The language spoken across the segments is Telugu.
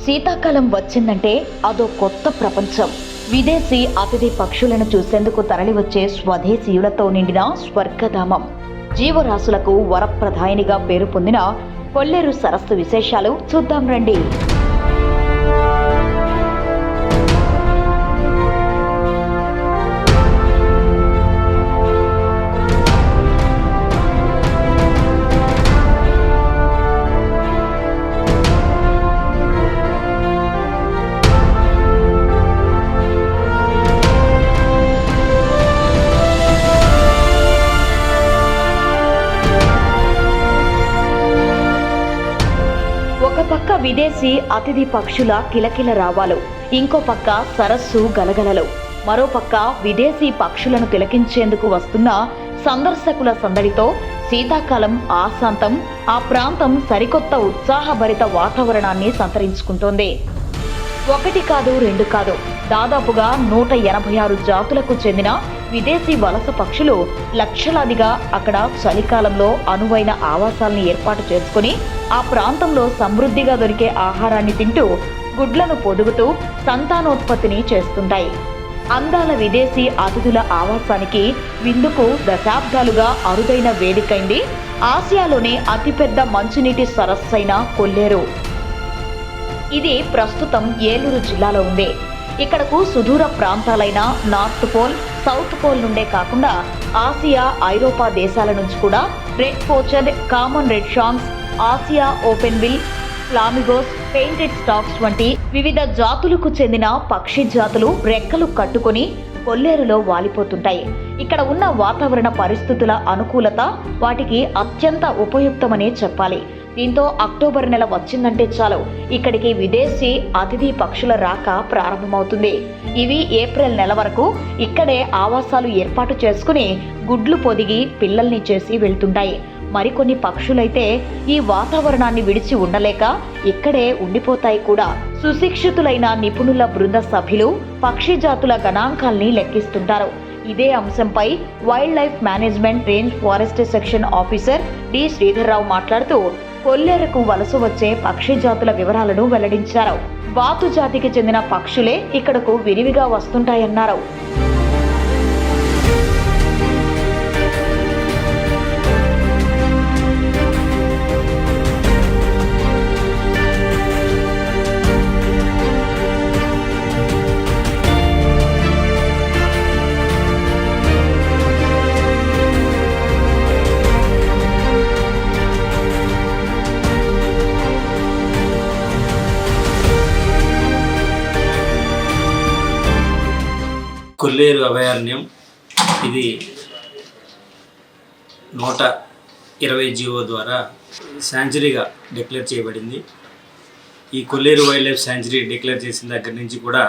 శీతాకాలం వచ్చిందంటే అదో కొత్త ప్రపంచం. విదేశీ అతిథి పక్షులను చూసేందుకు తరలివచ్చే స్వదేశీయులతో నిండిన స్వర్గధామం. జీవరాశులకు వరప్రదాయినిగా పేరు పొందిన కొల్లేరు సరస్సు విశేషాలు చూద్దాం రండి. ఒక పక్క విదేశీ అతిథి పక్షుల కిలకిల రావాలు, ఇంకో పక్క సరస్సు గలగలలు, మరో పక్క విదేశీ పక్షులను తిలకించేందుకు వస్తున్న సందర్శకుల సందడితో శీతాకాలం ఆశాంతం ఆ ప్రాంతం సరికొత్త ఉత్సాహభరిత వాతావరణాన్ని సంతరించుకుంటోంది. ఒకటి కాదు, రెండు కాదు, దాదాపుగా 186 జాతులకు చెందిన విదేశీ వలస పక్షులు లక్షలాదిగా అక్కడ చలికాలంలో అనువైన ఆవాసాలను ఏర్పాటు చేసుకుని ఆ ప్రాంతంలో సమృద్ధిగా దొరికే ఆహారాన్ని తింటూ గుడ్లను పొదుగుతూ సంతానోత్పత్తిని చేస్తుంటాయి. అందాల విదేశీ అతిథుల ఆవాసానికి విందుకు దశాబ్దాలుగా అరుదైన వేదికైంది ఆసియాలోనే అతిపెద్ద మంచునీటి సరస్సైన కొల్లేరు. ఇది ప్రస్తుతం ఏలూరు జిల్లాలో ఉంది. ఇక్కడకు సుదూర ప్రాంతాలైన నార్త్ పోల్, సౌత్ పోల్ నుండే కాకుండా ఆసియా, ఐరోపా దేశాల నుంచి కూడా red pochard, common red shanks, Asia open bill, flamingos, painted storks వంటి వివిధ జాతులకు చెందిన పక్షి జాతులు రెక్కలు కట్టుకొని కొల్లేరులో వాలిపోతుంటాయి. ఇక్కడ ఉన్న వాతావరణ పరిస్థితుల అనుకూలత వాటికి అత్యంత ఉపయుక్తమనే చెప్పాలి. దీంతో అక్టోబర్ నెల వచ్చిందంటే చాలు ఇక్కడికి విదేశీ అతిథి పక్షుల రాక ప్రారంభమవుతుంది. ఇవి ఏప్రిల్ నెల వరకు ఇక్కడే ఆవాసాలు ఏర్పాటు చేసుకుని గుడ్లు పొదిగి పిల్లల్ని చేసి వెళ్తుంటాయి. మరికొన్ని పక్షులైతే ఈ వాతావరణాన్ని విడిచి ఉండలేక ఇక్కడే ఉండిపోతాయి కూడా. సుశిక్షితులైన నిపుణుల బృంద సభ్యులు పక్షి జాతుల గణాంకాల్ని లెక్కిస్తుంటారు. ఇదే అంశంపై wild life management range forest section officer D Sridhar Rao మాట్లాడుతూ కొల్లేరుకు వలస వచ్చే పక్షి జాతుల వివరాలను వెల్లడించారు. బాతు జాతికి చెందిన పక్షులే ఇక్కడకు విరివిగా వస్తుంటాయన్నారు. కొల్లేరు అభయారణ్యం ఇది 120 జీవో ద్వారా శాంచురీగా డిక్లేర్ చేయబడింది. ఈ కొల్లేరు వైల్డ్ లైఫ్ శాంచురీ డిక్లేర్ చేసిన దగ్గర నుంచి కూడా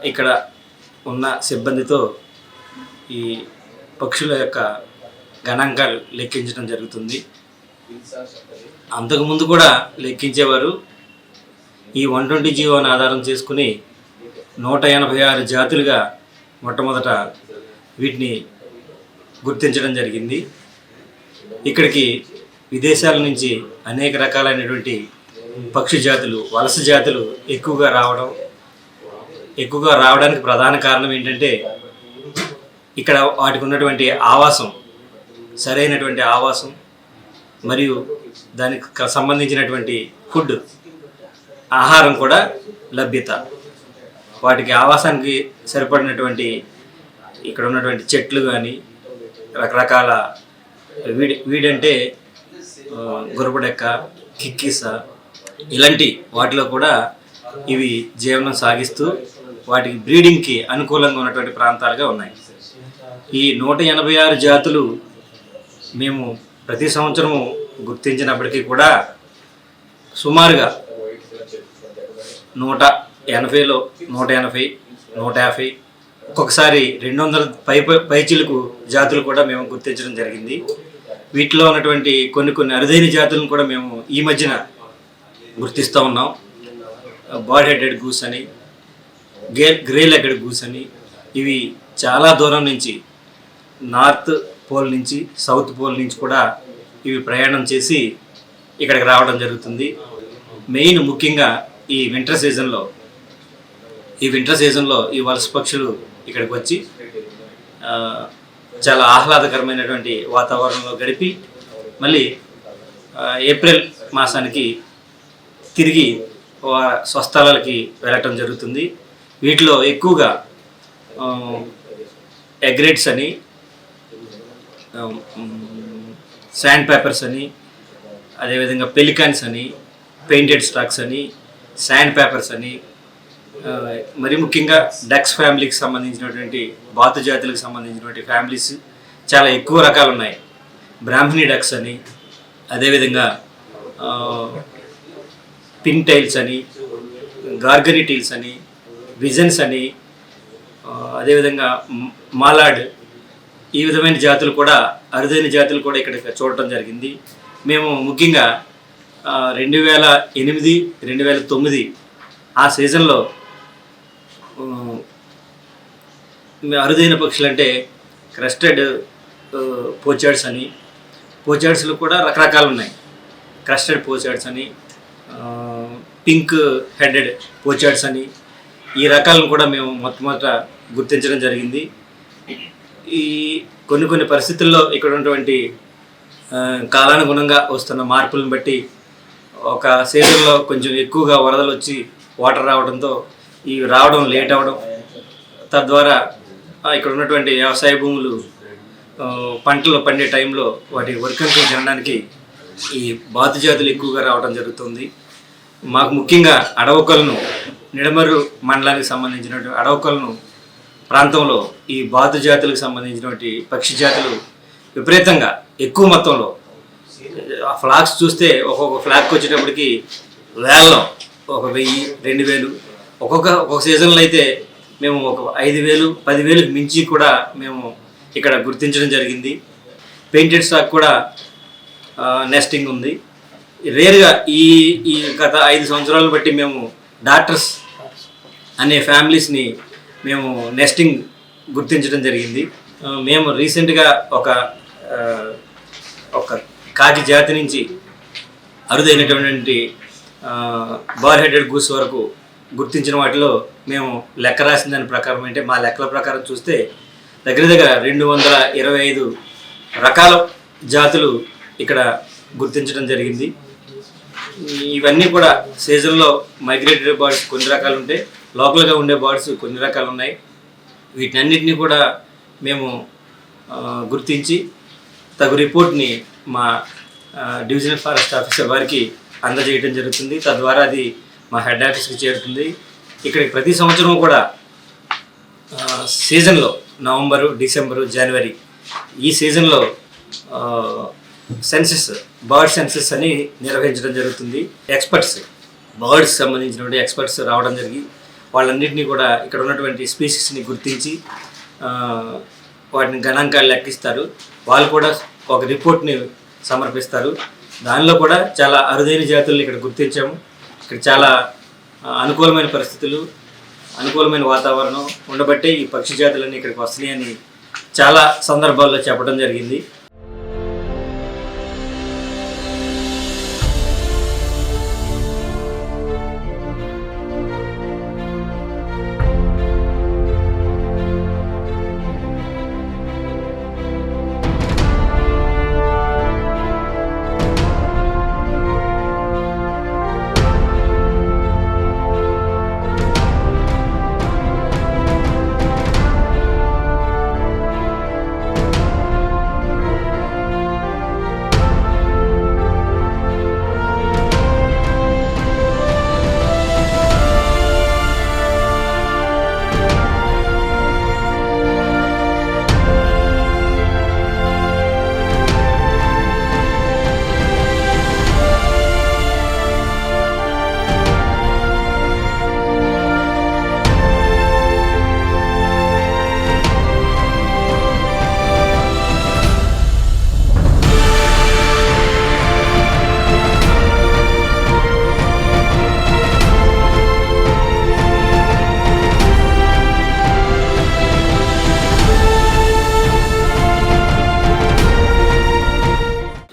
ఇక్కడ ఉన్న సిబ్బందితో ఈ పక్షుల యొక్క గణాంకాలు లెక్కించడం జరుగుతుంది. అంతకుముందు కూడా లెక్కించేవారు. ఈ 120 జీవోని ఆధారం చేసుకుని 186 జాతులుగా మొట్టమొదట వీటిని గుర్తించడం జరిగింది. ఇక్కడికి విదేశాల నుంచి అనేక రకాలైనటువంటి పక్షి జాతులు, వలస జాతులు ఎక్కువగా రావడానికి ప్రధాన కారణం ఏంటంటే ఇక్కడ వాటికి ఉన్నటువంటి ఆవాసం, సరైనటువంటి ఆవాసం మరియు దానికి సంబంధించినటువంటి ఫుడ్, ఆహారం కూడా లభ్యత. వాటికి ఆవాసానికి సరిపడినటువంటి ఇక్కడ ఉన్నటువంటి చెట్లు కానీ రకరకాల వీడంటే గురపడెక్క, కిక్కిస ఇలాంటి వాటిలో కూడా ఇవి జీవనం సాగిస్తూ వాటికి బ్రీడింగ్కి అనుకూలంగా ఉన్నటువంటి ప్రాంతాలుగా ఉన్నాయి. ఈ 186 జాతులు మేము ప్రతి సంవత్సరము గుర్తించినప్పటికీ కూడా సుమారుగా 180లో 180, 150, ఒక్కొక్కసారి 200 పైచిలకు జాతులు కూడా మేము గుర్తించడం జరిగింది. వీటిలో ఉన్నటువంటి కొన్ని అరుదైన జాతులను కూడా మేము ఈ మధ్యన గుర్తిస్తూ ఉన్నాం. బాడ్ హెడెడ్ గూస్ అని, గ్రే లెగ్గెడ్ గూస్ అని, ఇవి చాలా దూరం నుంచి నార్త్ పోల్ నుంచి సౌత్ పోల్ నుంచి కూడా ఇవి ప్రయాణం చేసి ఇక్కడికి రావడం జరుగుతుంది. మెయిన్ ముఖ్యంగా ఈ వింటర్ సీజన్లో ఈ వలస పక్షులు ఇక్కడికి వచ్చి చాలా ఆహ్లాదకరమైనటువంటి వాతావరణంలో గడిపి మళ్ళీ ఏప్రిల్ మాసానికి తిరిగి స్వస్థలాలకి వెళ్ళటం జరుగుతుంది. వీటిలో ఎక్కువగా ఎగ్రెట్స్ అని, శాండ్ పేపర్స్ అని, అదేవిధంగా పెలికాన్స్ అని, పెయింటెడ్ స్టాక్స్ అని, శాండ్ పేపర్స్ అని, మరి ముఖ్యంగా డక్స్ ఫ్యామిలీకి సంబంధించినటువంటి బాతు జాతులకు సంబంధించినటువంటి ఫ్యామిలీస్ చాలా ఎక్కువ రకాలు ఉన్నాయి. బ్రాహ్మణి డక్స్ అని, అదేవిధంగా పిన్ టైల్స్ అని, గార్గనీ టీల్స్ అని, విజన్స్ అని, అదేవిధంగా మాలాడ్, ఈ విధమైన జాతులు కూడా, అరుదైన జాతులు కూడా ఇక్కడ చూడటం జరిగింది. మేము ముఖ్యంగా 2008, 2009 ఆ సీజన్లో అరుదైన పక్షులు అంటే క్రస్టెడ్ పోచార్డ్స్ అని, పోచార్డ్స్లో కూడా రకరకాలు ఉన్నాయి. క్రస్టెడ్ పోచార్డ్స్ అని, పింక్ హెడెడ్ పోచార్డ్స్ అని, ఈ రకాలను కూడా మేము మొట్టమొదట గుర్తించడం జరిగింది. ఈ కొన్ని పరిస్థితుల్లో ఇక్కడ ఉన్నటువంటి కాలానుగుణంగా వస్తున్న మార్పులను బట్టి ఒక సీజన్లో కొంచెం ఎక్కువగా వరదలు వచ్చి వాటర్ రావడంతో ఇవి రావడం లేట్ అవ్వడం, తద్వారా ఇక్కడ ఉన్నటువంటి వ్యవసాయ భూములు పంటలు పండే టైంలో వాటి వర్కంతో తినడానికి ఈ బాతు జాతులు ఎక్కువగా రావడం జరుగుతుంది. మాకు ముఖ్యంగా అడవకొలను, నిడమర్రు మండలానికి సంబంధించినటువంటి అడవకొలను ప్రాంతంలో ఈ బాతు జాతులకు సంబంధించినటువంటి పక్షి జాతులు విపరీతంగా ఎక్కువ మొత్తంలో, ఆ ఫ్లాగ్స్ చూస్తే ఒక్కొక్క ఫ్లాగ్కి వచ్చేటప్పటికి వేలలో 1000, 2000, ఒక్కొక్క సీజన్లో అయితే మేము ఒక 5000, 10,000కి మించి కూడా మేము ఇక్కడ గుర్తించడం జరిగింది. పెయింటెడ్ స్టాక్ కూడా నెస్టింగ్ ఉంది. రేర్గా ఈ గత 5 సంవత్సరాలను బట్టి మేము డాక్టర్స్ అనే ఫ్యామిలీస్ని మేము నెస్టింగ్ గుర్తించడం జరిగింది. మేము రీసెంట్గా ఒక కాకి జాతి నుంచి అరుదైనటువంటి బార్ హెడెడ్ గూస్ వరకు గుర్తించిన వాటిలో మేము లెక్క రాసిన దాని ప్రకారం, అంటే మా లెక్కల ప్రకారం చూస్తే దగ్గర 225 రకాల జాతులు ఇక్కడ గుర్తించడం జరిగింది. ఇవన్నీ కూడా సీజన్లో మైగ్రేటరీ బర్డ్స్ కొన్ని రకాలు ఉంటాయి, లోకల్గా ఉండే బర్డ్స్ కొన్ని రకాలు ఉన్నాయి. వీటన్నిటిని కూడా మేము గుర్తించి తగు రిపోర్ట్ని మా డివిజనల్ ఫారెస్ట్ ఆఫీసర్ వారికి అందజేయడం జరుగుతుంది. తద్వారా అది మా హెడ్ ఆఫీస్కి చేరుతుంది. ఇక్కడికి ప్రతి సంవత్సరం కూడా సీజన్లో నవంబరు, డిసెంబరు, జనవరి ఈ సీజన్లో బర్డ్ సెన్సెస్ అని నిర్వహించడం జరుగుతుంది. బర్డ్స్ సంబంధించినటువంటి ఎక్స్పర్ట్స్ రావడం జరిగి వాళ్ళన్నింటినీ కూడా ఇక్కడ ఉన్నటువంటి స్పీసీస్ని గుర్తించి వాటిని గణాంకాలు లెక్కిస్తారు. వాళ్ళు కూడా ఒక రిపోర్ట్ని సమర్పిస్తారు. దానిలో కూడా చాలా అరుదైన జాతులను ఇక్కడ గుర్తించాము. ఇక్కడ చాలా అనుకూలమైన పరిస్థితులు, అనుకూలమైన వాతావరణం ఉండబట్టే ఈ పక్షి జాతులన్నీ ఇక్కడికి వస్తున్నాయని చాలా సందర్భాల్లో చెప్పడం జరిగింది.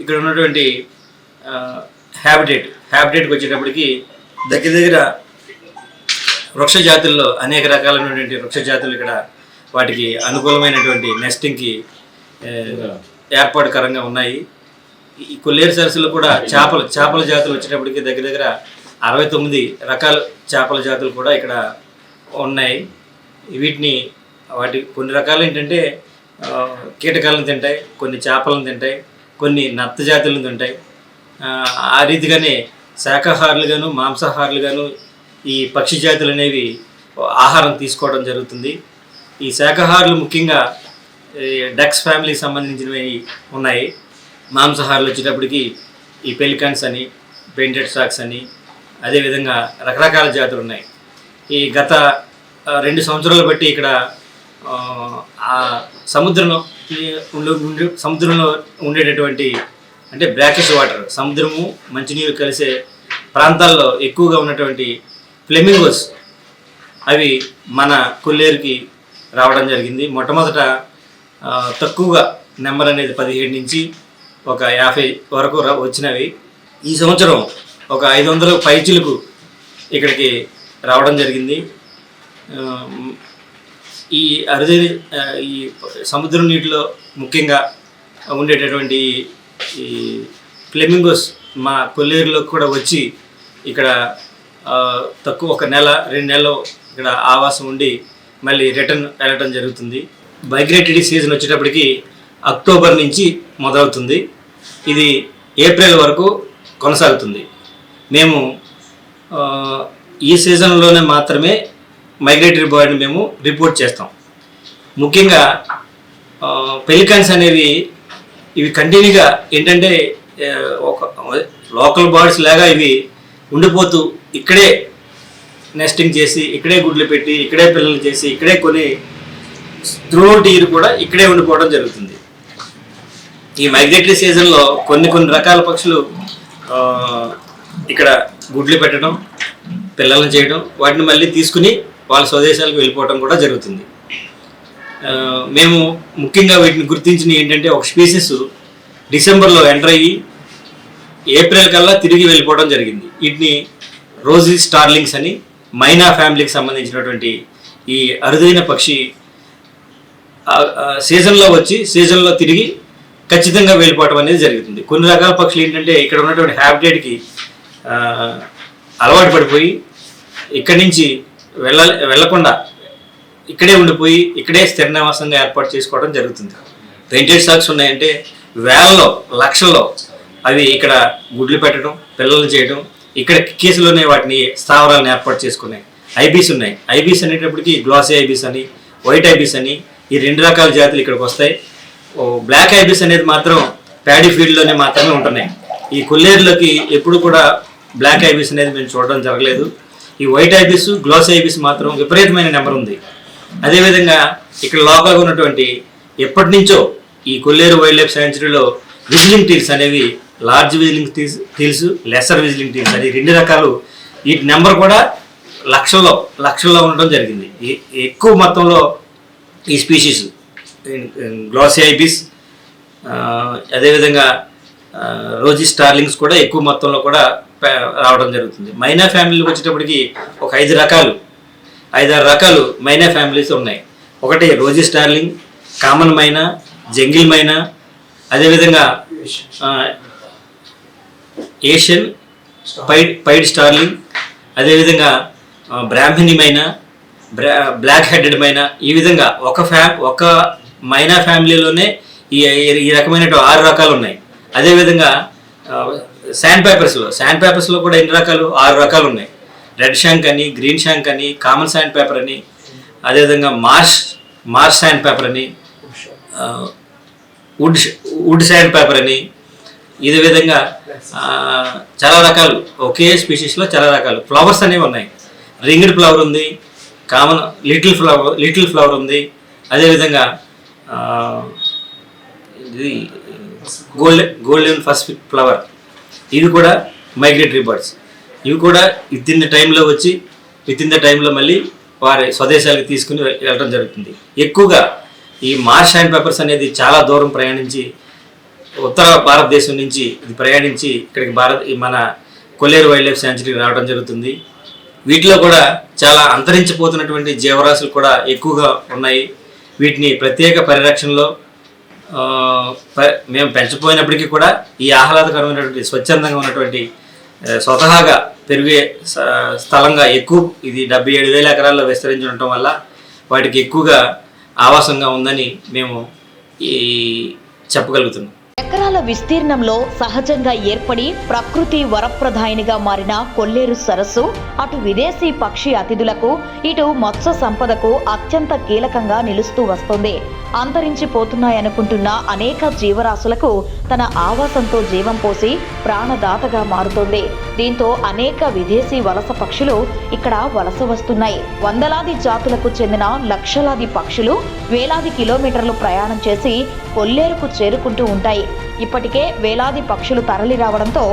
ఇక్కడ ఉన్నటువంటి హ్యాబిటేట్కి వచ్చేటప్పటికి దగ్గర దగ్గర వృక్ష జాతుల్లో అనేక రకాలైనటువంటి వృక్ష జాతులు ఇక్కడ వాటికి అనుకూలమైనటువంటి నెస్టింగ్కి ఏర్పాటుకరంగా ఉన్నాయి. ఈ కొల్లేరు సరస్సులో కూడా చేపల జాతులు వచ్చేటప్పటికి దగ్గర దగ్గర 69 రకాల చేపల జాతులు కూడా ఇక్కడ ఉన్నాయి. వాటి కొన్ని రకాలు ఏంటంటే కీటకాలను తింటాయి, కొన్ని చేపలను తింటాయి, కొన్ని నత్త జాతులను తింటాయి. ఆ రీతిగానే శాకాహారులుగాను మాంసాహారులుగాను ఈ పక్షి జాతులు అనేవి ఆహారం తీసుకోవడం జరుగుతుంది. ఈ శాకాహారులు ముఖ్యంగా డక్స్ ఫ్యామిలీకి సంబంధించినవి ఉన్నాయి. మాంసాహారులు వచ్చేటప్పటికి ఈ పెలికాన్స్ అని, పెయింటెడ్ స్టాక్స్ అని, అదేవిధంగా రకరకాల జాతులు ఉన్నాయి. ఈ గత 2 సంవత్సరాలు బట్టి ఇక్కడ సముద్రంలో ఉండేటటువంటి అంటే బ్రాకిష్ వాటర్, సముద్రము మంచినీరు కలిసే ప్రాంతాల్లో ఎక్కువగా ఉన్నటువంటి ఫ్లెమింగోస్ అవి మన కొల్లేరుకి రావడం జరిగింది. మొట్టమొదట తక్కువగా నెంబర్ అనేది 17 నుంచి ఒక 50 వరకు వచ్చినవి. ఈ సంవత్సరం ఒక 500 పైచిలకు ఇక్కడికి రావడం జరిగింది. ఈ అరుదైన ఈ సముద్రం నీటిలో ముఖ్యంగా ఉండేటటువంటి ఈ ఫ్లెమింగోస్ మా కొల్లేరులో కూడా వచ్చి ఇక్కడ తక్కువ 1 నెల 2 నెలలు ఇక్కడ ఆవాసం ఉండి మళ్ళీ రిటర్న్ వెళ్ళటం జరుగుతుంది. మైగ్రేటరీ సీజన్ వచ్చేటప్పటికి అక్టోబర్ నుంచి మొదలవుతుంది. ఇది ఏప్రిల్ వరకు కొనసాగుతుంది. మేము ఈ సీజన్లోనే మాత్రమే మైగ్రేటరీ బర్డ్ని మేము రిపోర్ట్ చేస్తాం. ముఖ్యంగా పెలికాన్స్ అనేవి ఇవి కంటిన్యూగా ఏంటంటే ఒక లోకల్ బర్డ్స్ లాగా ఇవి ఉండిపోతూ ఇక్కడే నెస్టింగ్ చేసి, ఇక్కడే గుడ్లు పెట్టి, ఇక్కడే పిల్లలు చేసి, ఇక్కడే కొన్ని త్రూఅవుట్ ఇయర్ కూడా ఇక్కడే ఉండిపోవడం జరుగుతుంది. ఈ మైగ్రేటరీ సీజన్లో కొన్ని రకాల పక్షులు ఇక్కడ గుడ్లు పెట్టడం, పిల్లలను చేయడం, వాటిని మళ్ళీ తీసుకుని వాళ్ళ స్వదేశాలకు వెళ్ళిపోవడం కూడా జరుగుతుంది. మేము ముఖ్యంగా వీటిని గుర్తించిన ఏంటంటే ఒక స్పీసీస్ డిసెంబర్లో ఎంటర్ అయ్యి ఏప్రిల్ కల్లా తిరిగి వెళ్ళిపోవడం జరిగింది. వీటిని రోజీ స్టార్లింగ్స్ అని మైనా ఫ్యామిలీకి సంబంధించినటువంటి ఈ అరుదైన పక్షి సీజన్లో వచ్చి సీజన్లో తిరిగి ఖచ్చితంగా వెళ్ళిపోవడం అనేది జరుగుతుంది. కొన్ని రకాల పక్షులు ఏంటంటే ఇక్కడ ఉన్నటువంటి హ్యాబిటేట్కి అలవాటు పడిపోయి ఇక్కడి నుంచి వెళ్ళకుండా ఇక్కడే ఉండిపోయి ఇక్కడే స్థిర నివాసంగా ఏర్పాటు చేసుకోవడం జరుగుతుంది. పెయింటెడ్ స్టాక్స్ ఉన్నాయంటే వేలలో లక్షల్లో అవి ఇక్కడ గుడ్లు పెట్టడం, పిల్లలు చేయడం, ఇక్కడ కేసులోనే వాటిని స్థావరాలను ఏర్పాటు చేసుకున్నాయి. ఐబీస్ ఉన్నాయి. ఐబీస్ అనేటప్పటికి గ్లాసీ ఐబీస్ అని, వైట్ ఐబీస్ అని ఈ 2 రకాల జాతులు ఇక్కడికి వస్తాయి. బ్లాక్ ఐబీస్ అనేది మాత్రం ప్యాడీ ఫీల్డ్లోనే మాత్రమే ఉంటున్నాయి. ఈ కొల్లేరులోకి ఎప్పుడు కూడా బ్లాక్ ఐబీస్ అనేది మేము చూడడం జరగలేదు. ఈ వైట్ ఐబీస్, గ్లాసీ ఐబీస్ మాత్రం విపరీతమైన నెంబర్ ఉంది. అదేవిధంగా ఇక్కడ లోకల్గా ఉన్నటువంటి ఎప్పటి నుంచో ఈ కొల్లేరు వైల్డ్ లైఫ్ సాంచురీలో విజిలింగ్ టీల్స్ అనేవి లార్జ్ విజిలింగ్ టీల్స్, లెసర్ విజిలింగ్ టీల్స్ అని 2 రకాలు. వీటి నెంబర్ కూడా లక్షల్లో ఉండడం జరిగింది. ఎక్కువ మొత్తంలో ఈ స్పీషీస్ గ్లాసీ ఐబీస్, అదేవిధంగా రోజీ స్టార్లింగ్స్ కూడా ఎక్కువ మొత్తంలో కూడా రావడం జరుగుతుంది. మైనా ఫ్యామిలీకి వచ్చేటప్పటికి ఒక 5-6 రకాలు మైనా ఫ్యామిలీస్ ఉన్నాయి. ఒకటి రోజీ స్టార్లింగ్, కామన్ మైనా, జంగిల్ మైనా, అదేవిధంగా ఏషియన్ పైడ్ స్టార్లింగ్, అదేవిధంగా బ్రాహ్మిణి మైనా, బ్లాక్ హెడెడ్ మైనా. ఈ విధంగా ఒక మైనా ఫ్యామిలీలోనే ఈ రకమైన 6 రకాలు ఉన్నాయి. అదేవిధంగా శాండ్ పేపర్స్లో కూడా ఎన్ని రకాలు? 6 రకాలు ఉన్నాయి. రెడ్ షాంక్ అని, గ్రీన్ షాంక్ అని, కామన్ శాండ్ పేపర్ అని, అదేవిధంగా మార్ష్ శాండ్ పేపర్ అని, వుడ్ శాండ్ పేపర్ అని, ఇదే విధంగా చాలా రకాలు, ఒకే స్పీషీస్లో చాలా రకాలు. ఫ్లవర్స్ అనేవి ఉన్నాయి. రింగ్డ్ ఫ్లవర్ ఉంది, కామన్ లిటిల్ ఫ్లవర్ ఉంది, అదేవిధంగా ఇది గోల్డెన్ ఫస్ట్ ఫ్లవర్. ఇవి కూడా మైగ్రేటరీ బర్డ్స్. ఇవి కూడా విత్ ఇన్ ద టైంలో వచ్చి విత్ ఇన్ ద టైంలో మళ్ళీ వారి స్వదేశాలకు తీసుకుని వెళ్ళడం జరుగుతుంది. ఎక్కువగా ఈ మార్ష్ శాండ్ పేపర్స్ అనేది చాలా దూరం ప్రయాణించి ఉత్తర భారతదేశం నుంచి ఇది ప్రయాణించి ఇక్కడికి మన కొల్లేరు వైల్డ్ లైఫ్ శాంచురీకి రావడం జరుగుతుంది. వీటిలో కూడా చాలా అంతరించిపోతున్నటువంటి జీవరాశులు కూడా ఎక్కువగా ఉన్నాయి. వీటిని ప్రత్యేక పరిరక్షణలో మేము పెంచపోయినప్పటికీ కూడా ఈ ఆహ్లాదకరమైనటువంటి స్వచ్ఛందంగా ఉన్నటువంటి స్వతహాగా పెరిగే స్థలంగా ఎక్కువ ఇది 77,000 ఎకరాల్లో విస్తరించి ఉండటం వల్ల వాటికి ఎక్కువగా ఆవాసంగా ఉందని మేము చెప్పగలుగుతున్నాం. ఎకరాల విస్తీర్ణంలో సహజంగా ఏర్పడి ప్రకృతి వరప్రదాయినిగా మారిన కొల్లేరు సరస్సు అటు విదేశీ పక్షి అతిథులకు ఇటు మత్స్య సంపదకు అత్యంత కీలకంగా నిలుస్తూ వస్తోంది. అంతరించిపోతున్నాయనుకుంటున్న అనేక జీవరాశులకు తన ఆవాసంతో జీవం పోసి ప్రాణదాతగా మారుతోంది. దీంతో అనేక విదేశీ వలస పక్షులు ఇక్కడ వలస వస్తున్నాయి. వందలాది జాతులకు చెందిన లక్షలాది పక్షులు వేలాది కిలోమీటర్లు ప్రయాణం చేసి కొల్లేరుకు చేరుకుంటూ ఉంటాయి. ఇప్పటికే వేలాది పక్షులు తరలి రావడంతో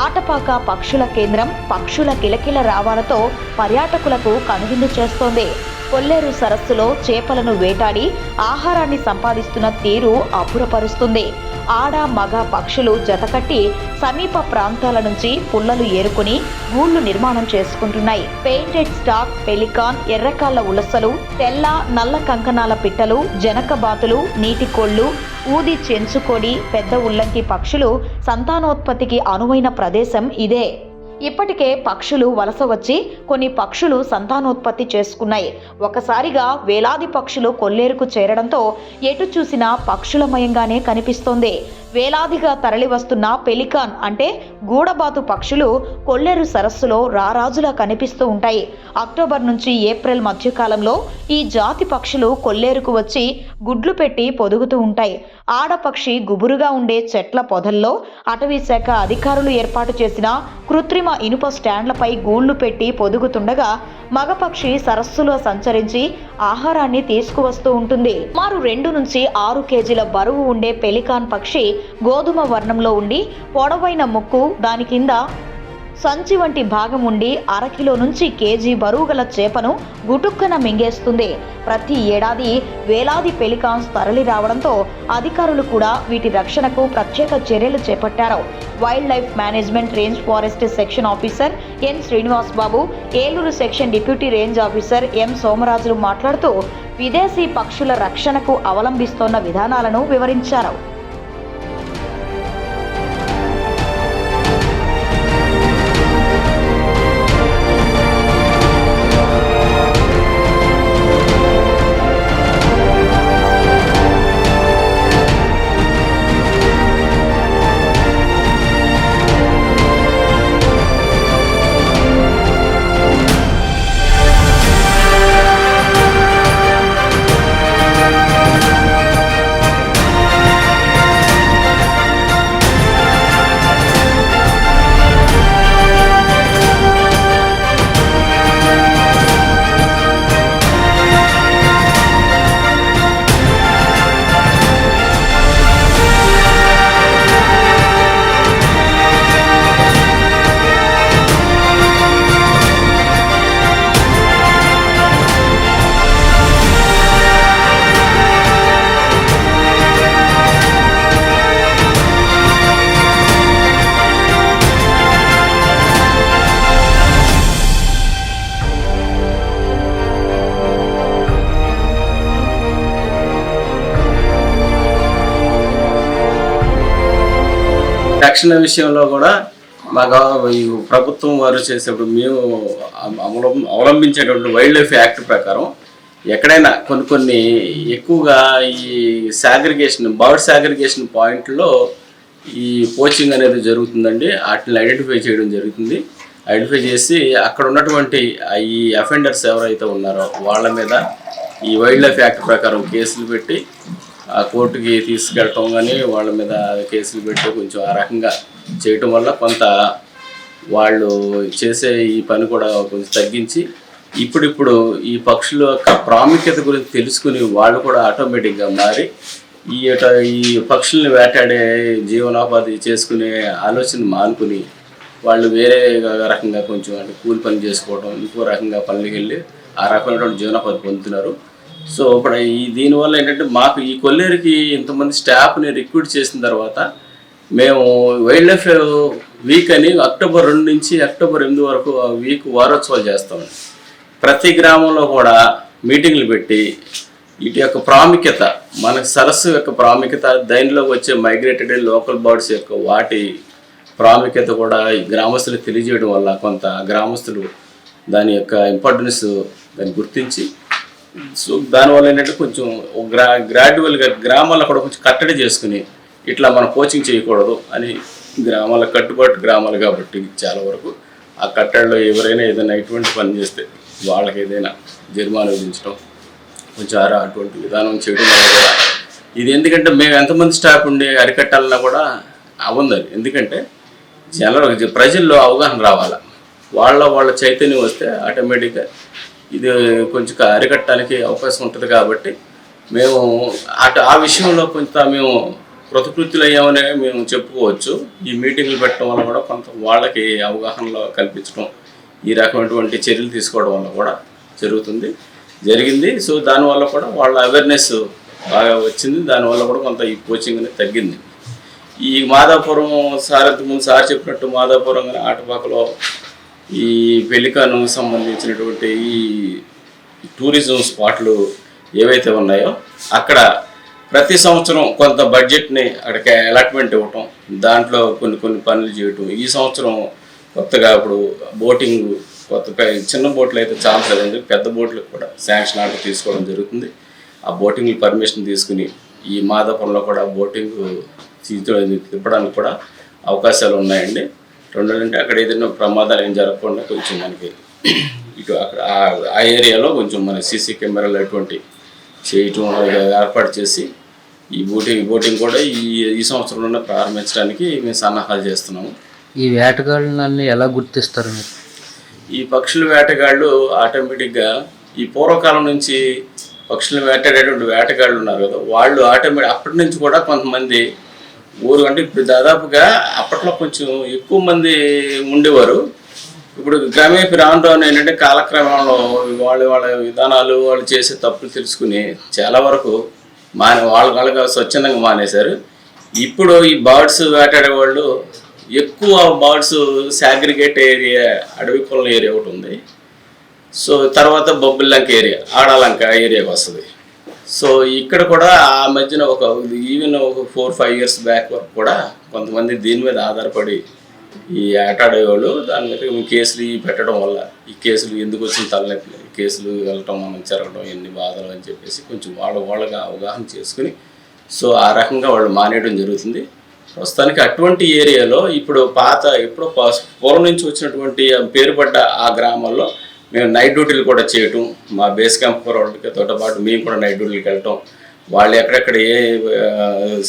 ఆటపాక పక్షుల కేంద్రం పక్షుల కిలకిల రావాలతో పర్యాటకులకు కనువిందు చేస్తోంది. కొల్లేరు సరస్సులో చేపలను వేటాడి ఆహారాన్ని సంపాదిస్తున్న తీరు అబ్బురపరుస్తుంది. ఆడ మగ పక్షులు జతకట్టి సమీప ప్రాంతాల నుంచి పుల్లలు ఏరుకుని గూళ్లు నిర్మాణం చేసుకుంటున్నాయి. పెయింటెడ్ స్టాక్, పెలికాన్, ఎర్రకాళ్ల ఉలసలు, తెల్ల నల్ల కంకణాల పిట్టలు, జనకబాతులు, నీటి కోళ్లు, ఊది చెంచుకోడి, పెద్ద ఉల్లంకి పక్షులు సంతానోత్పత్తికి అనువైన ప్రదేశం ఇదే. ఇప్పటికే పక్షులు వలస వచ్చి కొన్ని పక్షులు సంతానోత్పత్తి చేసుకున్నాయి. ఒకసారిగా వేలాది పక్షులు కొల్లేరుకు చేరడంతో ఎటు చూసినా పక్షులమయంగానే కనిపిస్తోంది. వేలాదిగా తరలి వస్తున్న పెలికాన్ అంటే గూడబాతు పక్షులు కొల్లేరు సరస్సులో రారాజులా కనిపిస్తూ ఉంటాయి. అక్టోబర్ నుంచి ఏప్రిల్ మధ్యకాలంలో ఈ జాతి పక్షులు కొల్లేరుకు వచ్చి గుడ్లు పెట్టి పొదుగుతూ ఉంటాయి. ఆడపక్షి గుబురుగా ఉండే చెట్ల పొదల్లో అటవీ శాఖ అధికారులు ఏర్పాటు చేసిన కృత్రిమ ఇనుప స్టాండ్లపై గూళ్లు పెట్టి పొదుగుతుండగా మగపక్షి సరస్సులో సంచరించి ఆహారాన్ని తీసుకువస్తూ ఉంటుంది. సుమారు 2 నుంచి 6 కేజీల బరువు ఉండే పెలికాన్ పక్షి గోధుమ వర్ణంలో ఉండి పొడవైన ముక్కు, దాని కింద సంచి వంటి భాగం ఉండి 1/2 కిలో నుంచి కేజీ బరువు గల చేపను గుటుక్కన మింగేస్తుంది. ప్రతి ఏడాది వేలాది పెలికాన్స్ తరలి రావడంతో అధికారులు కూడా వీటి రక్షణకు ప్రత్యేక చర్యలు చేపట్టారు. Wildlife management range forest section officer N Srinivas Babu, Eluru section deputy range officer M Somarajulu మాట్లాడుతూ విదేశీ పక్షుల రక్షణకు అవలంబిస్తోన్న విధానాలను వివరించారు. రక్షణ విషయంలో కూడా మా ప్రభుత్వం వారు చేసేప్పుడు మేము అవలంబించేటువంటి వైల్డ్ లైఫ్ యాక్ట్ ప్రకారం ఎక్కడైనా కొన్ని ఎక్కువగా ఈ సాగ్రిగేషన్ బర్డ్ సాగ్రిగేషన్ పాయింట్లో ఈ పోచింగ్ అనేది జరుగుతుందండి. వాటిని ఐడెంటిఫై చేయడం జరుగుతుంది. ఐడెంటిఫై చేసి అక్కడ ఉన్నటువంటి ఈ అఫెండర్స్ ఎవరైతే ఉన్నారో వాళ్ళ మీద ఈ వైల్డ్ లైఫ్ యాక్ట్ ప్రకారం కేసులు పెట్టి ఆ కోర్టుకి తీసుకెళ్ళటం కానీ వాళ్ళ మీద కేసులు పెట్టి కొంచెం ఆ రకంగా చేయటం వల్ల కొంత వాళ్ళు చేసే ఈ పని కూడా కొంచెం తగ్గించి ఇప్పుడు ఈ పక్షుల యొక్క ప్రాముఖ్యత గురించి తెలుసుకుని వాళ్ళు కూడా ఆటోమేటిక్గా మారి ఈ పక్షుల్ని వేటాడే జీవనోపాధి చేసుకునే ఆలోచన మానుకుని వాళ్ళు వేరే రకంగా కొంచెం అంటే కూలి పని చేసుకోవడం, ఇంకో రకంగా పనులకి వెళ్ళి ఆ రకమైనటువంటి జీవనోపాధి పొందుతున్నారు. సో ఇప్పుడు దీనివల్ల ఏంటంటే మాకు ఈ కొల్లేరుకి ఇంతమంది స్టాఫ్ని రిక్రూట్ చేసిన తర్వాత మేము వైల్డ్ లైఫ్ వీక్ అని అక్టోబర్ 2 నుంచి అక్టోబర్ 8 వరకు ఆ వీక్ వారోత్సవాలు చేస్తామండి. ప్రతి గ్రామంలో కూడా మీటింగ్లు పెట్టి వీటి యొక్క ప్రాముఖ్యత, మనకు సరస్సు యొక్క ప్రాముఖ్యత, దానిలోకి వచ్చే మైగ్రేటెడ్ లోకల్ బర్డ్స్ యొక్క వాటి ప్రాముఖ్యత కూడా ఈ గ్రామస్తులకు తెలియజేయడం వల్ల కొంత గ్రామస్తులు దాని యొక్క ఇంపార్టెన్స్ దాన్ని గుర్తించి, సో దానివల్ల ఏంటంటే కొంచెం గ్రాడ్యువల్గా గ్రామాల్లో కూడా కొంచెం కట్టడి చేసుకుని ఇట్లా మనం కోచింగ్ చేయకూడదు అని గ్రామాల కట్టుబాటు గ్రామాలు కాబట్టి చాలా వరకు ఆ కట్టడిలో ఎవరైనా ఏదైనా ఇటువంటి పని చేస్తే వాళ్ళకి ఏదైనా జరిమానా విధించడం కొంచెం అటువంటి విధానం చేయడం వల్ల కూడా ఇది, ఎందుకంటే మేము ఎంతమంది స్టాఫ్ ఉండి అరికట్టాలన్నా కూడా అవ్వదు. ఎందుకంటే ప్రజల్లో అవగాహన రావాలా, వాళ్ళ చైతన్యం వస్తే ఆటోమేటిక్గా ఇది కొంచెం అరికట్టడానికి అవకాశం ఉంటుంది. కాబట్టి మేము ఆ విషయంలో కొంత మేము కృతకృత్యులు అయ్యామనే మేము చెప్పుకోవచ్చు. ఈ మీటింగ్లు పెట్టడం వల్ల కూడా కొంత వాళ్ళకి అవగాహనలో కల్పించడం, ఈ రకమైనటువంటి చర్యలు తీసుకోవడం వల్ల కూడా జరిగింది. సో దానివల్ల కూడా వాళ్ళ అవేర్నెస్ బాగా వచ్చింది. దానివల్ల కూడా కొంత ఈ కోచింగ్ అనేది తగ్గింది. ఈ మాదాపురం ముందు సార్ చెప్పినట్టు మాదాపురం ఆటపాకలో ఈ పెలికాను సంబంధించినటువంటి ఈ టూరిజం స్పాట్లు ఏవైతే ఉన్నాయో అక్కడ ప్రతి సంవత్సరం కొంత బడ్జెట్ని అక్కడికి అలాట్మెంట్ ఇవ్వటం, దాంట్లో కొన్ని పనులు చేయటం. ఈ సంవత్సరం కొత్తగా ఇప్పుడు బోటింగ్ కొత్త చిన్న బోట్లు అయితే చాలా కదండి, పెద్ద బోట్లకు కూడా శాంక్షన్ ఆర్డర్ తీసుకోవడం జరుగుతుంది. ఆ బోటింగ్ పర్మిషన్ తీసుకుని ఈ మాదాపురంలో కూడా బోటింగ్ తిప్పడానికి కూడా అవకాశాలు ఉన్నాయండి. రెండోదంటే అక్కడ ఏదైనా ప్రమాదాలు ఏం జరగకుండా కొంచెం మనకి ఇటు అక్కడ ఆ ఏరియాలో కొంచెం మన సీసీ కెమెరాలు అటువంటి చేయటం ఏర్పాటు చేసి ఈ బోటింగ్ కూడా ఈ సంవత్సరంలోనే ప్రారంభించడానికి మేము సన్నాహాలు చేస్తున్నాము. ఈ వేటగాళ్ళని ఎలా గుర్తిస్తారు మీరు? ఈ పక్షుల వేటగాళ్ళు ఆటోమేటిక్గా ఈ పూర్వకాలం నుంచి పక్షులను వేటాడేటువంటి వేటగాళ్ళు ఉన్నారు కదా, వాళ్ళు అప్పటి నుంచి కూడా కొంతమంది ఊరు అంటే ఇప్పుడు దాదాపుగా అప్పట్లో కొంచెం ఎక్కువ మంది ఉండేవారు. ఇప్పుడు క్రమేపీ రాను ఏంటంటే కాలక్రమంలో వాళ్ళ విధానాలు, వాళ్ళు చేసే తప్పులు తెలుసుకుని చాలా వరకు వాళ్ళగా స్వచ్ఛందంగా మానేశారు. ఇప్పుడు ఈ బర్డ్స్ వేటాడే వాళ్ళు ఎక్కువ బర్డ్స్ సాగ్రిగేట్ ఏరియా, అడవి కొల ఏరియా ఒకటి ఉంది. సో తర్వాత బొబ్బిల్లంక ఏరియా, ఆడాలంక ఏరియాకి వస్తుంది. సో ఇక్కడ కూడా ఆ మధ్యన ఒక 4-5 years బ్యాక్ వరకు కూడా కొంతమంది దీని మీద ఆధారపడి ఈ ఆటాడేవాళ్ళు దాని మీద కేసులు పెట్టడం వల్ల ఈ కేసులు ఎందుకు వచ్చిన తలనొప్పి, కేసులు వెళ్ళటం, మనం జరగడం, ఎన్ని బాధలు అని చెప్పేసి కొంచెం వాళ్ళగా అవగాహన చేసుకుని సో ఆ రకంగా వాళ్ళు మానేయడం జరుగుతుంది. ప్రస్తుతానికి అటువంటి ఏరియాలో ఇప్పుడు ఎప్పుడో పూర్వం నుంచి వచ్చినటువంటి పేరుపడ్డ ఆ గ్రామాల్లో మేము నైట్ డ్యూటీలు కూడా చేయటం, మా బేస్ క్యాంప్ వాళ్ళతో పాటు మేము కూడా నైట్ డ్యూటీలకు వెళ్ళటం, వాళ్ళు ఎక్కడెక్కడ ఏ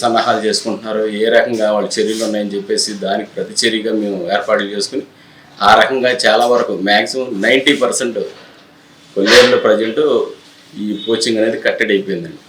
సన్నాహాలు చేసుకుంటున్నారో, ఏ రకంగా వాళ్ళ చర్యలు ఉన్నాయని చెప్పేసి దానికి ప్రతిచర్యగా మేము ఏర్పాట్లు చేసుకుని ఆ రకంగా చాలా వరకు మ్యాక్సిమం 90% కొల్లేరులో ప్రజెంట్ ఈ కోచింగ్ అనేది కట్టడి అయిపోయిందండి.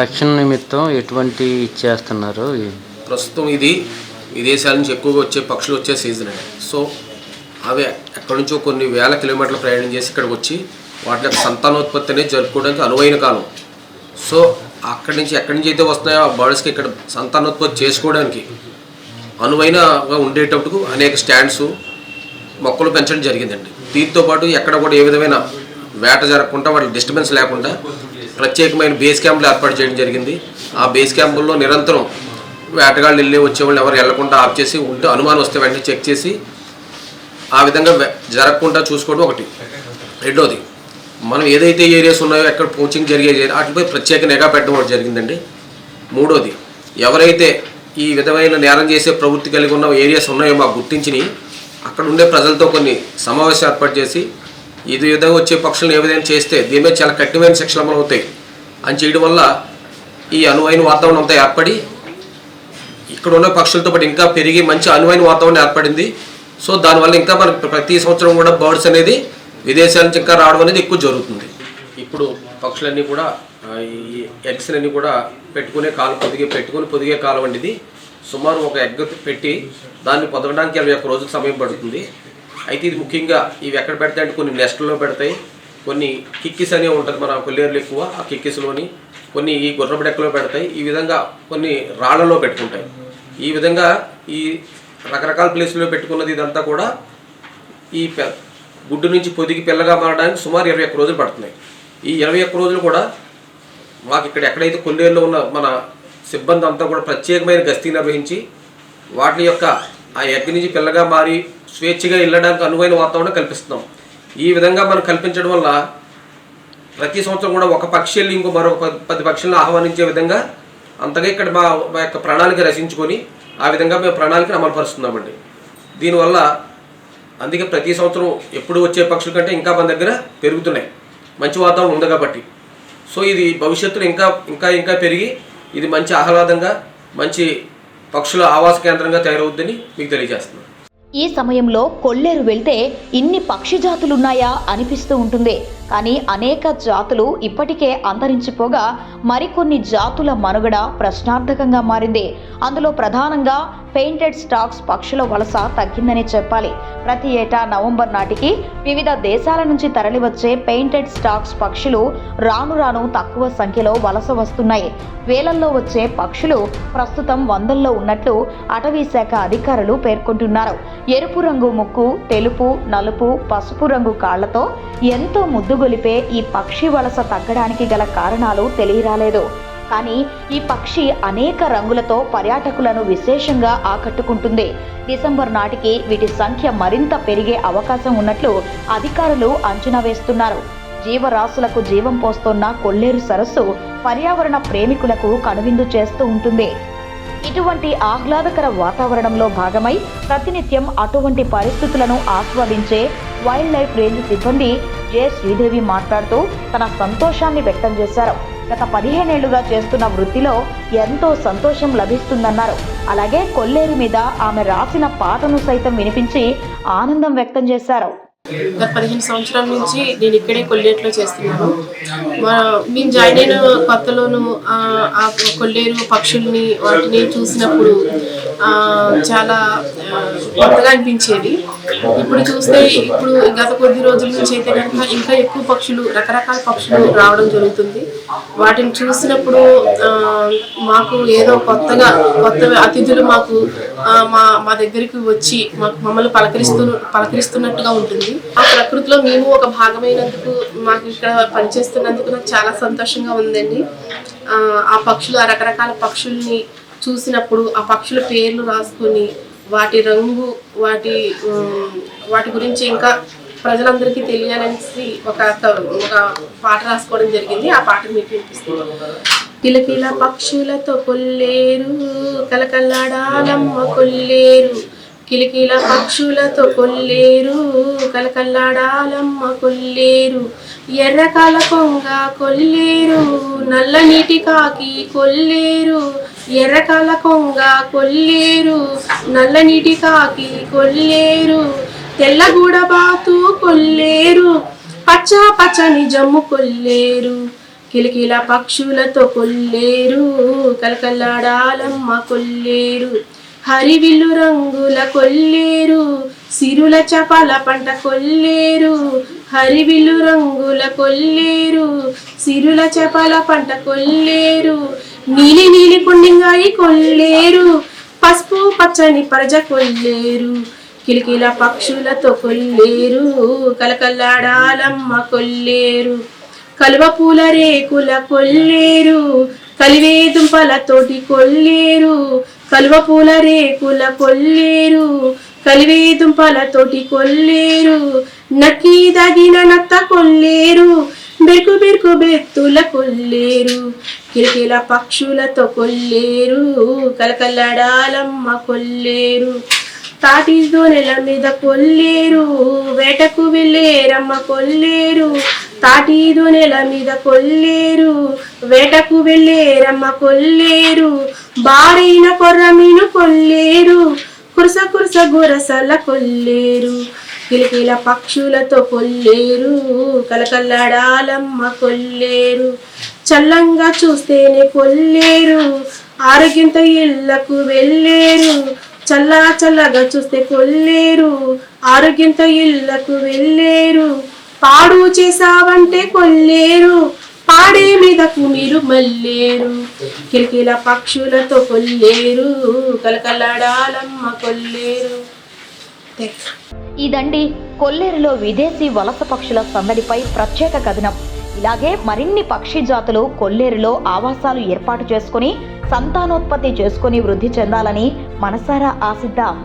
రక్షణ నిమిత్తం ఎటువంటి ఇచ్చేస్తున్నారు? ప్రస్తుతం ఇది విదేశాల నుంచి ఎక్కువగా వచ్చే పక్షులు వచ్చే సీజన్ అండి. సో అవి ఎక్కడి నుంచో కొన్ని వేల కిలోమీటర్లు ప్రయాణం చేసి ఇక్కడికి వచ్చి వాటి యొక్క సంతానోత్పత్తి అనేది జరుపుకోవడానికి అనువైన కాలం. సో ఎక్కడి నుంచి అయితే వస్తున్నాయో ఆ బర్డ్స్కి ఇక్కడ సంతానోత్పత్తి చేసుకోవడానికి అనువైనగా ఉండేటప్పుడు అనేక స్టాండ్స్ మొక్కలు పెంచడం జరిగిందండి. దీంతో పాటు ఎక్కడ కూడా ఏ విధమైన వేట జరగకుండా వాటి డిస్టర్బెన్స్ లేకుండా ప్రత్యేకమైన బేస్ క్యాంపులు ఏర్పాటు చేయడం జరిగింది. ఆ బేస్ క్యాంపుల్లో నిరంతరం వేటగాళ్ళు వెళ్ళి వచ్చేవాళ్ళు ఎవరు వెళ్లకుండా ఆఫ్ చేసి ఉంటే అనుమానం వస్తే వెంటనే చెక్ చేసి ఆ విధంగా జరగకుండా చూసుకోవడం ఒకటి. రెండోది, మనం ఏదైతే ఏరియాస్ ఉన్నాయో ఎక్కడ పోచింగ్ జరిగే వాటిపై ప్రత్యేక నిఘా పెట్టడం ఒకటి జరిగిందండి. మూడోది, ఎవరైతే ఈ విధమైన నేరం చేసే ప్రవృత్తి కలిగి ఉన్న ఏరియాస్ ఉన్నాయో మాకు గుర్తించి అక్కడ ఉండే ప్రజలతో కొన్ని సమావేశం ఏర్పాటు చేసి ఇది విధంగా వచ్చే పక్షులను ఏ విధంగా చేస్తే దీని మీద చాలా కఠినమైన శిక్షలు అమలు అవుతాయి అని చేయడం వల్ల ఈ అనువైన వాతావరణం అంతా ఏర్పడి ఇక్కడ ఉన్న పక్షులతో పాటు ఇంకా పెరిగి మంచి అనువైన వాతావరణం ఏర్పడింది. సో దానివల్ల ఇంకా మనకు ప్రతి సంవత్సరం కూడా బర్డ్స్ అనేది విదేశాల నుంచి ఇంకా రావడం అనేది ఎక్కువ జరుగుతుంది. ఇప్పుడు పక్షులన్నీ కూడా ఈ ఎగ్స్ అన్నీ కూడా పెట్టుకునే కాలం పొదిగే కాలం అండి. ఇది సుమారు ఒక ఎగ్ పెట్టి దాన్ని పొదగడానికి 21 రోజుల సమయం పడుతుంది. అయితే ఇది ముఖ్యంగా ఇవి ఎక్కడ పెడతాయి అంటే కొన్ని నెస్ట్లో పెడతాయి, కొన్ని కిక్కిస్ అనేవి ఉంటుంది మన కొల్లేరులు ఎక్కువ, ఆ కిక్కిస్లోని కొన్ని ఈ గుర్రపు డెక్కలో పెడతాయి, ఈ విధంగా కొన్ని రాళ్లలో పెట్టుకుంటాయి. ఈ విధంగా ఈ రకరకాల ప్లేసుల్లో పెట్టుకున్నది ఇదంతా కూడా ఈ గుడ్డు నుంచి పొదిగి పిల్లగా మారడానికి సుమారు 21 రోజులు పడుతున్నాయి. ఈ 21 రోజులు కూడా మాకు ఇక్కడ ఎక్కడైతే కొల్లేరులో ఉన్న మన సిబ్బంది అంతా కూడా ప్రత్యేకమైన గస్తీ నిర్వహించి వాటి యొక్క ఆ ఎగ్ నుంచి పిల్లగా మారి స్వేచ్ఛగా వెళ్ళడానికి అనువైన వాతావరణం కల్పిస్తున్నాం. ఈ విధంగా మనం కల్పించడం వల్ల ప్రతి సంవత్సరం కూడా ఒక పక్షి వెళ్ళి ఇంకో మరొక 10 పక్షులను ఆహ్వానించే విధంగా అంతగా ఇక్కడ మా యొక్క ప్రణాళిక రచించుకొని ఆ విధంగా మేము ప్రణాళికను అమలుపరుస్తున్నామండి. దీనివల్ల అందుకే ప్రతి సంవత్సరం ఎప్పుడు వచ్చే పక్షుల కంటే ఇంకా మన దగ్గర పెరుగుతున్నాయి, మంచి వాతావరణం ఉంది కాబట్టి. సో ఇది భవిష్యత్తులో ఇంకా పెరిగి ఇది మంచి ఆహ్లాదంగా మంచి పక్షుల ఆవాస కేంద్రంగా తయారవుద్దని మీకు తెలియజేస్తున్నాను. ఈ సమయంలో కొల్లేరు వెళ్తే ఇన్ని పక్షి జాతులున్నాయా అనిపిస్తూ ఉంటుంది. కానీ అనేక జాతులు ఇప్పటికే అంతరించిపోగా మరికొన్ని జాతుల మనుగడ ప్రశ్నార్థకంగా మారింది. అందులో ప్రధానంగా పెయింటెడ్ స్టాక్స్ పక్షుల వలస తగ్గిందని చెప్పాలి. ప్రతి ఏటా నవంబర్ నాటికి వివిధ దేశాల నుంచి తరలివచ్చే పెయింటెడ్ స్టాక్స్ పక్షులు రాను రాను తక్కువ సంఖ్యలో వలస వస్తున్నాయి. వేలల్లో వచ్చే పక్షులు ప్రస్తుతం 100ల్లో ఉన్నట్లు అటవీ శాఖ అధికారులు పేర్కొంటున్నారు. ఎరుపు రంగు ముక్కు, తెలుపు, నలుపు, పసుపు రంగు కాళ్లతో ఎంతో ముద్దుగొలిపే ఈ పక్షి వలస తగ్గడానికి గల కారణాలు తెలియరాలేదు. కానీ ఈ పక్షి అనేక రంగులతో పర్యాటకులను విశేషంగా ఆకట్టుకుంటుంది. డిసెంబర్ నాటికి వీటి సంఖ్య మరింత పెరిగే అవకాశం ఉన్నట్లు అధికారులు అంచనా వేస్తున్నారు. జీవరాశులకు జీవం పోస్తోన్న కొల్లేరు సరస్సు పర్యావరణ ప్రేమికులకు కనువిందు చేస్తూ ఉంటుంది. ఇటువంటి ఆహ్లాదకర వాతావరణంలో భాగమై ప్రతినిత్యం అటువంటి పరిస్థితులను ఆస్వాదించే వైల్డ్ లైఫ్ రేంజ్ సిబ్బంది జె శ్రీదేవి మాట్లాడుతూ తన సంతోషాన్ని వ్యక్తం చేశారు. గత 15 ఏళ్లుగా చేస్తున్న వృత్తిలో ఎంతో సంతోషం లభిస్తుందన్నారు. అలాగే కొల్లేరు మీద ఆమె రాసిన పాటను సైతం వినిపించి ఆనందం వ్యక్తం చేశారు. గత 15 సంవత్సరాల నుంచి నేను ఇక్కడే కొల్లేరులో చేస్తున్నాను. మేము జాయిన్ అయిన కొత్తలోను ఆ కొల్లేరు పక్షుల్ని వాటిని చూసినప్పుడు చాలా కొత్తగా అనిపించేది. ఇప్పుడు చూస్తే గత కొద్ది రోజుల నుంచి అయితే కనుక ఇంకా ఎక్కువ పక్షులు, రకరకాల పక్షులు రావడం జరుగుతుంది. వాటిని చూసినప్పుడు మాకు ఏదో కొత్త అతిథులు మాకు మా దగ్గరికి వచ్చి మమ్మల్ని పలకరిస్తున్నట్టుగా ఉంటుంది. ఆ ప్రకృతిలో మేము ఒక భాగమైనందుకు, మాకు ఇక్కడ పనిచేస్తున్నందుకు నాకు చాలా సంతోషంగా ఉందండి. ఆ పక్షులు, ఆ రకరకాల పక్షుల్ని చూసినప్పుడు ఆ పక్షుల పేర్లు రాసుకొని వాటి రంగు, వాటి గురించి ఇంకా ప్రజలందరికీ తెలియాలనేసి ఒక పాట రాసుకోవడం జరిగింది. ఆ పాట మీకు వినిపిస్తుంది. కిలకిల పక్షులతో కొల్లేరు కలకల్లాడాలమ్మ కొల్లేరు, కిలకిల పక్షులతో కొల్లేరు కలకల్లాడాలమ్మ కొల్లేరు, ఎర్రకాల కొంగ కొల్లేరు నల్ల నీటి కాకి కొల్లేరు, ఎర్రకాల కొంగ కొల్లేరు నల్ల నీటి కాకి కొల్లేరు, తెల్లగూడబాతు కొల్లేరు పచ్చని జమ్ము కొల్లేరు, కిలకిల పక్షులతో కొల్లేరు కలకల్లాడాలమ్మ కొల్లేరు, హరివిల్లు రంగుల కొల్లేరు సిరుల చపల పంట కొల్లేరు, హరివిల్లు రంగుల కొల్లేరు సిరుల చపల పంట కొల్లేరు, నీలి నీలి పుండింగాయి కొల్లేరు పసుపు పచ్చని పరజ కొల్లేరు, కిలకిల పక్షులతో కొల్లేరు, కలకల్లాడాలమ్మ కొల్లేరు. కలువ పూల రేకుల కొల్లేరు, కలివే దుంపలతోటి కొల్లేరు. కలువ పూల రేకుల కొల్లేరు, కలివే దుంపలతోటి కొల్లేరు. నక్కి దగిన నత్త కొల్లేరు, బెరుకు బెరుకు బెత్తుల కొల్లేరు, కిలకిల పక్షులతో కొల్లేరు, కలకల్లాడాలమ్మ కొల్లేరు. తాటి దోనెల మీద కొల్లేరు, వేటకు వెళ్ళేరమ్మ కొల్లేరు. తాటి దోనెల మీద కొల్లేరు, వేటకు వెళ్ళేరమ్మ కొల్లేరు. బారైన కొర్రమీను కొల్లేరు, కురస కురస గురసల కొల్లేరు, కిలకిల పక్షులతో కొల్లేరు, కలకల్లాడాలమ్మ కొల్లేరు. చల్లంగా చూస్తేనే కొల్లేరు, ఆరోగ్యంతో ఇళ్లకు వెళ్ళేరు. చల్లా చల్లగా చూస్తే కొల్లేరు, ఆరోగ్యంతో ఇళ్లకు వెళ్ళేరు. పాడు చేసావంటే కొల్లేరు, పాడే మీదకు మీరు మల్లేరు, కిలకిల పక్షులతో కొల్లేరు, కలకల్లాడాలమ్మ కొల్లేరు. ఇదండి కొల్లేరులో విదేశీ వలస పక్షుల సందడిపై ప్రత్యేక కథనం. ఇలాగే మరిన్ని పక్షి జాతులు కొల్లేరులో ఆవాసాలు ఏర్పాటు చేసుకుని సంతానోత్పత్తి చేసుకుని వృద్ధి చెందాలని మనసారా ఆశిద్దాం.